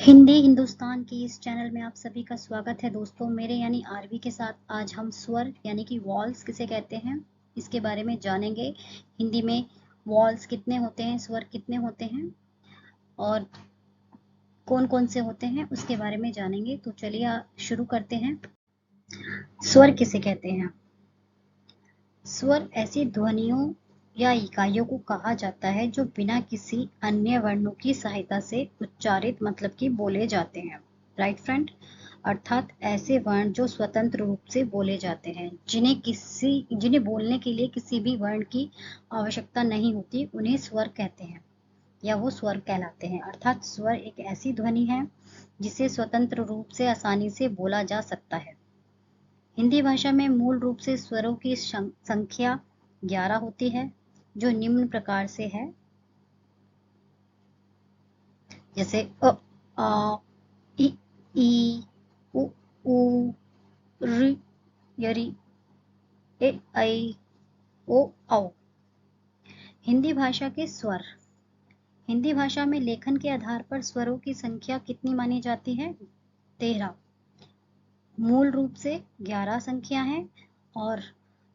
हिंदी हिंदुस्तान की इस चैनल में आप सभी का स्वागत है दोस्तों। मेरे यानी आरवी के साथ आज हम स्वर यानी कि वॉल्स किसे कहते हैं इसके बारे में जानेंगे। हिंदी में वॉल्स कितने होते हैं, स्वर कितने होते हैं और कौन कौन से होते हैं उसके बारे में जानेंगे। तो चलिए शुरू करते हैं। स्वर किसे कहते हैं? स्वर ऐसी ध्वनियों या इकाइयों को कहा जाता है जो बिना किसी अन्य वर्णों की सहायता से उच्चारित मतलब कि बोले जाते हैं। राइट फ्रेंड, अर्थात ऐसे वर्ण जो स्वतंत्र रूप से बोले जाते हैं, जिन्हें बोलने के लिए किसी भी वर्ण की आवश्यकता नहीं होती, उन्हें स्वर कहते हैं या वो स्वर कहलाते हैं। अर्थात स्वर एक ऐसी ध्वनि है जिसे स्वतंत्र रूप से आसानी से बोला जा सकता है। हिंदी भाषा में मूल रूप से स्वरों की संख्या 11 होती है, जो निम्न प्रकार से है, जैसे अ, आ, इ, ई, उ, ऋ, यरि, ए, ऐ, ओ, औ। हिंदी भाषा के स्वर। हिंदी भाषा में लेखन के आधार पर स्वरों की संख्या कितनी मानी जाती है? 13। मूल रूप से 11 संख्या है और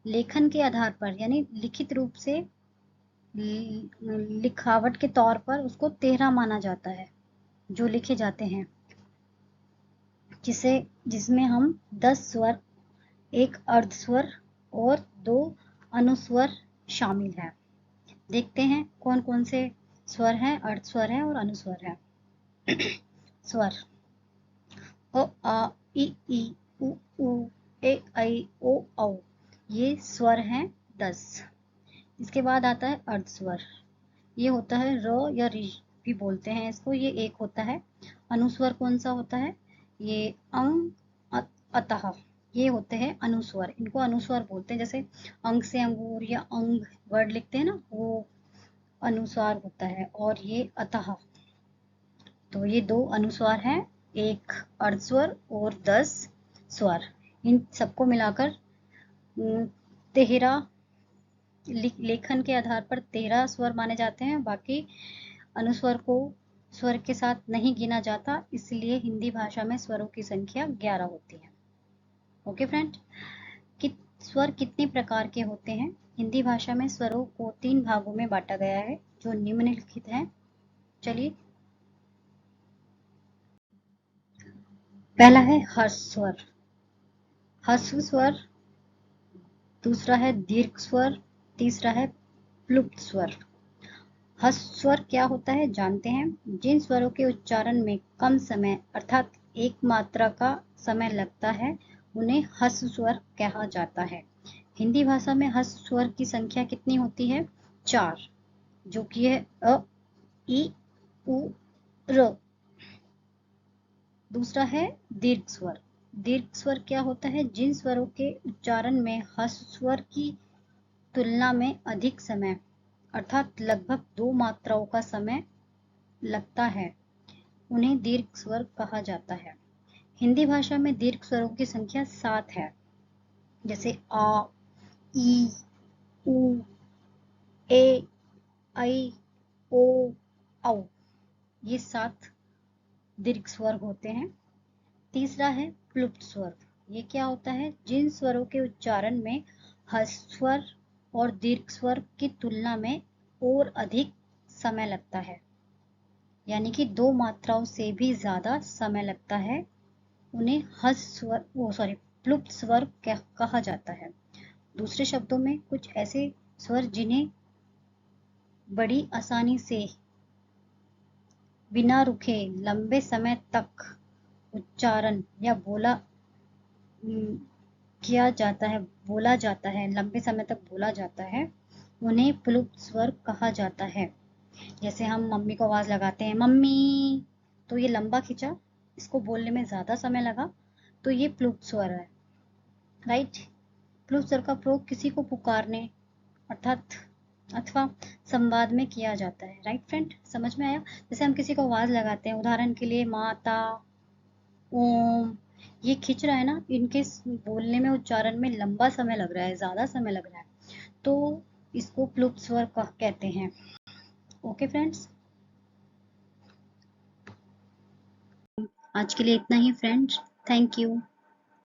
लेखन के आधार पर यानी लिखित रूप से लिखावट के तौर पर उसको 13 माना जाता है जो लिखे जाते हैं, जिसमें हम 10 स्वर, एक अर्ध स्वर और 2 अनुस्वर शामिल हैं। देखते हैं कौन कौन से स्वर हैं, अर्ध स्वर है और अनुस्वर है। स्वर अ, आ, ई, उ, ए, ऐ, ओ, औ। ये स्वर हैं 10। इसके बाद आता है अर्ध स्वर। ये होता है र या रि भी बोलते हैं इसको, ये एक होता है। अनुस्वर कौन सा होता है? ये अंग, अतः, ये होते हैं अनुस्वर। इनको अनुस्वर बोलते हैं। जैसे अंग से अंगूर या अंग वर्ड लिखते हैं ना, वो अनुस्वार होता है। और ये अतः, तो ये 2 अनुस्वार हैं, एक अर्ध स्वर और 10 स्वर। इन सबको मिलाकर 13 लेखन के आधार पर 13 स्वर माने जाते हैं। बाकी अनुस्वर को स्वर के साथ नहीं गिना जाता, इसलिए हिंदी भाषा में स्वरों की संख्या 11 होती है। ओके फ्रेंड, स्वर कितने प्रकार के होते हैं? हिंदी भाषा में स्वरों को 3 भागों में बांटा गया है जो निम्नलिखित हैं। चलिए, पहला है ह्रस्व स्वर। ह्रस्व स्वर, दूसरा है दीर्घ स्वर, तीसरा है प्लुप्त स्वर। ह्रस्व स्वर क्या होता है जानते हैं? जिन स्वरों के उच्चारण में कम समय अर्थात एक मात्रा का समय लगता है, उन्हें ह्रस्व स्वर कहा जाता है। हिंदी भाषा में ह्रस्व स्वर की संख्या कितनी होती है? 4, जो कि है अ, ई, उ, र। दूसरा है दीर्घ स्वर। दीर्घ स्वर क्या होता है? जिन स्वरों के उच्चारण में ह्रस्व स्वर की तुलना में अधिक समय अर्थात लगभग 2 मात्राओं का समय लगता है, उन्हें दीर्घ स्वर कहा जाता है। हिंदी भाषा में दीर्घ स्वरों की संख्या 7 है, जैसे आ, ई, उ, ए, ऐ, ओ, औ। ये 7 दीर्घ स्वर होते हैं। तीसरा है प्लुप्त स्वर। ये क्या होता है? जिन स्वरों के उच्चारण में ह्रस्व स्वर और दीर्घ स्वर की तुलना में और अधिक समय लगता है, यानी कि 2 मात्राओं से भी ज्यादा समय लगता है, उन्हें प्लुप्त स्वर कहा जाता है। दूसरे शब्दों में कुछ ऐसे स्वर जिन्हें बड़ी आसानी से बिना रुके लंबे समय तक उच्चारण या बोला जाता है, लंबे समय तक बोला जाता है, उन्हें प्लुप्त स्वर कहा जाता है। जैसे हम मम्मी को आवाज लगाते हैं मम्मी, तो ये लंबा खिंचा, इसको बोलने में ज्यादा समय लगा, तो ये प्लुप्त स्वर है। राइट, प्लुप्त स्वर का प्रयोग किसी को पुकारने अर्थात अथवा संवाद में किया जाता है। राइट फ्रेंड, समझ में आया? जैसे हम किसी को आवाज लगाते हैं, उदाहरण के लिए माता, ओम, ये खिंच रहा है ना, इनके बोलने में उच्चारण में लंबा समय लग रहा है, ज्यादा समय लग रहा है, तो इसको प्लुप्त स्वर कहते हैं। Okay friends. आज के लिए इतना ही फ्रेंड्स, थैंक यू।